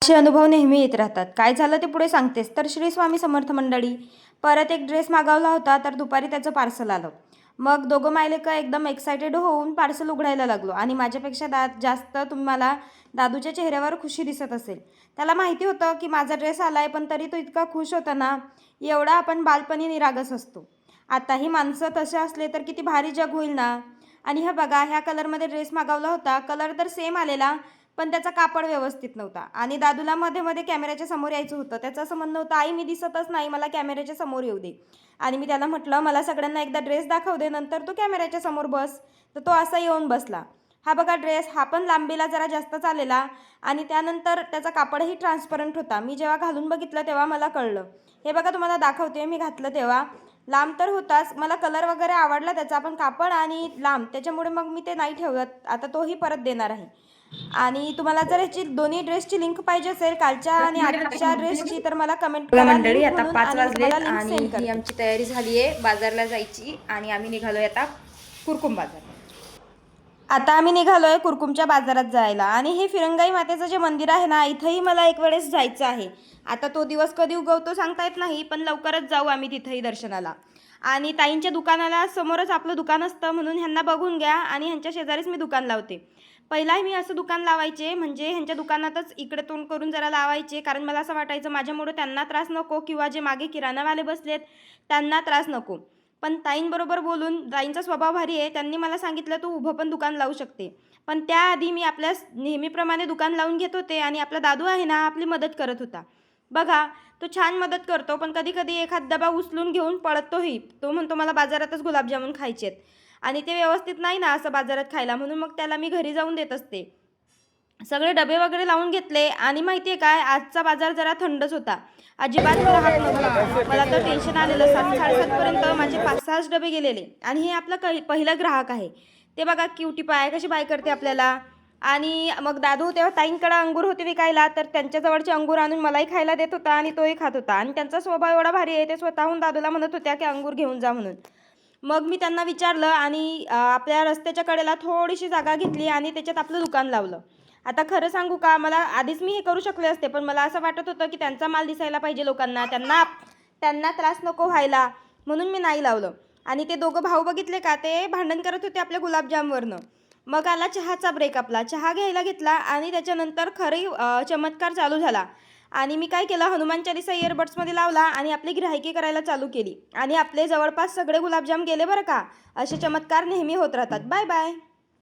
असे अनुभव नेहमी येत राहतात. काय झालं ते पुढे सांगतेस. तर श्री स्वामी समर्थ मंडळी, परत एक ड्रेस मागवला होता, तर दुपारी त्याचं पार्सल आलं. मग दोघं मायलेकं एकदम एक्सायटेड होऊन पार्सल उघडायला लागलो आणि माझ्यापेक्षा जास्त तुम्हाला दादूच्या चेहऱ्यावर खुशी दिसत असेल. त्याला माहिती होतं की माझा ड्रेस आलाय, पण तरी तो इतका खुश होता ना, एवढा आपण बालपणी निरागस असतो. आताही माणसं तसे असले तर किती भारी जग होईल ना. आणि हे बघा, ह्या कलरमध्ये ड्रेस मागवला होता. कलर तर सेम आलेला, पण त्याचा कापड व्यवस्थित नव्हता आणि दादूला मध्ये मध्ये कॅमेऱ्याच्या समोर यायचं होतं. त्याचं असं म्हणणं होतं, आई मी दिसतच नाही, मला कॅमेऱ्याच्या समोर येऊ दे. आणि मी त्याला म्हटलं, मला सगळ्यांना एकदा ड्रेस दाखव दे, नंतर तू कॅमेऱ्याच्या समोर बस. तर तो असा येऊन बसला. हा बघा ड्रेस, हा पण लांबीला जरा जास्तच आलेला आणि त्यानंतर त्याचा कापडही ट्रान्सपरंट होता. मी जेव्हा घालून बघितलं तेव्हा मला कळलं. हे बघा, तुम्हाला दाखवते. मी घातलं तेव्हा लांब तर होताच, मला कलर वगैरे आवडला त्याचा, पण कापड आणि लांब त्याच्यामुळे मग मी ते नाही ठेवत. आता तोही परत देणार आहे. आणि तुम्हाला जर ह्याची दोन्ही ड्रेसची लिंक पाहिजे असेल, कालच्या आणि आजच्या ड्रेसची, तर मला कमेंट करा मंडळी. आता 5 आणि वाजलेत तुम्हाला लिंक आणि सेंड ही करते. आमची तयारी झाली आहे बाजारला जायची आणि आम्ही निघालोय आता कुरकुम बाजार. आता आम्ही निघालोय कुरकुमच्या बाजारात जायला आणि हे फिरंगाई मातेचं जे मंदिर आहे ना, इथंही मला एक वेळेस जायचं आहे. आता तो दिवस कधी उगवतो सांगता येत नाही, पण लवकरच जाऊ आम्ही तिथंही दर्शनाला. आणि ताईंच्या दुकानाला समोरच आपलं दुकान असतं, म्हणून ह्यांना बघून घ्या आणि ह्यांच्या शेजारीच मी दुकान लावते. पहिला मी असं दुकान लावायचे, म्हणजे ह्यांच्या दुकानातच इकडे तोंड करून जरा लावायचे, कारण मला असं वाटायचं माझ्यामुळे त्यांना त्रास नको किंवा जे मागे किराणावाले बसलेत त्यांना त्रास नको. पण ताईंबरोबर बोलून, ताईंचा स्वभाव भारी आहे, त्यांनी मला सांगितलं तू उभं पण दुकान लावू शकते. पण त्याआधी मी आपल्या नेहमीप्रमाणे दुकान लावून घेत होते आणि आपला दादू आहे ना, आपली मदत करत होता. बघा, तो छान मदत करतो, पण कधी कधी एखाद डबा उचलून घेऊन पळतोही. तो म्हणतो मला बाजारातच गुलाबजामुन खायचे आहेत आणि ते व्यवस्थित नाही ना असं बाजारात खायला, म्हणून मग त्याला मी घरी जाऊन देत असते. सगळे डबे वगैरे लावून घेतले आणि माहिती आहे काय, आजचा बाजार जरा थंडच होता. अजिबात ग्राहक नव्हते. मला तर टेन्शन आलेलं. 7:30पर्यंत माझे 5-6 डबे गेलेले आणि हे आपलं पहिलं ग्राहक आहे. ते बघा क्युटी पाय कशी बाय करते आपल्याला. आणि मग दादू तेव्हा ताईंकडे अंगूर होते विकायला, तर त्यांच्याजवळचे अंगूर आणून मलाही खायला देत होता आणि तोही खात होता. आणि त्यांचा स्वभाव एवढा भारी आहे, ते स्वतःहून दादूला म्हणत होत्या की अंगूर घेऊन जा म्हणून. मग मी त्यांना विचारलं आणि आपल्या रस्त्याच्या कडेला थोडीशी जागा घेतली आणि त्याच्यात आपलं दुकान लावलं. आता खरं सांगू का, मला आधीच मी हे करू शकले असते, पण मला असं वाटत होतं की त्यांचा माल दिसायला पाहिजे लोकांना, त्यांना त्रास नको व्हायला, म्हणून मी नाही लावलं. आणि ते दोघं भाऊ बघितले का, ते भांडण करत होते आपल्या गुलाबजामवरनं. मग आला चहाचा ब्रेक. आपला चहा घ्यायला घेतला आणि त्याच्यानंतर खरी चमत्कार चालू झाला. आणि मी काय केलं, हनुमान चालीसा इयरबड्समध्ये लावला आणि आपली गिऱ्हाईकी करायला चालू केली आणि आपले जवळपास सगळे गुलाबजाम गेले बरं का. असे चमत्कार नेहमी होत राहतात. Bye bye.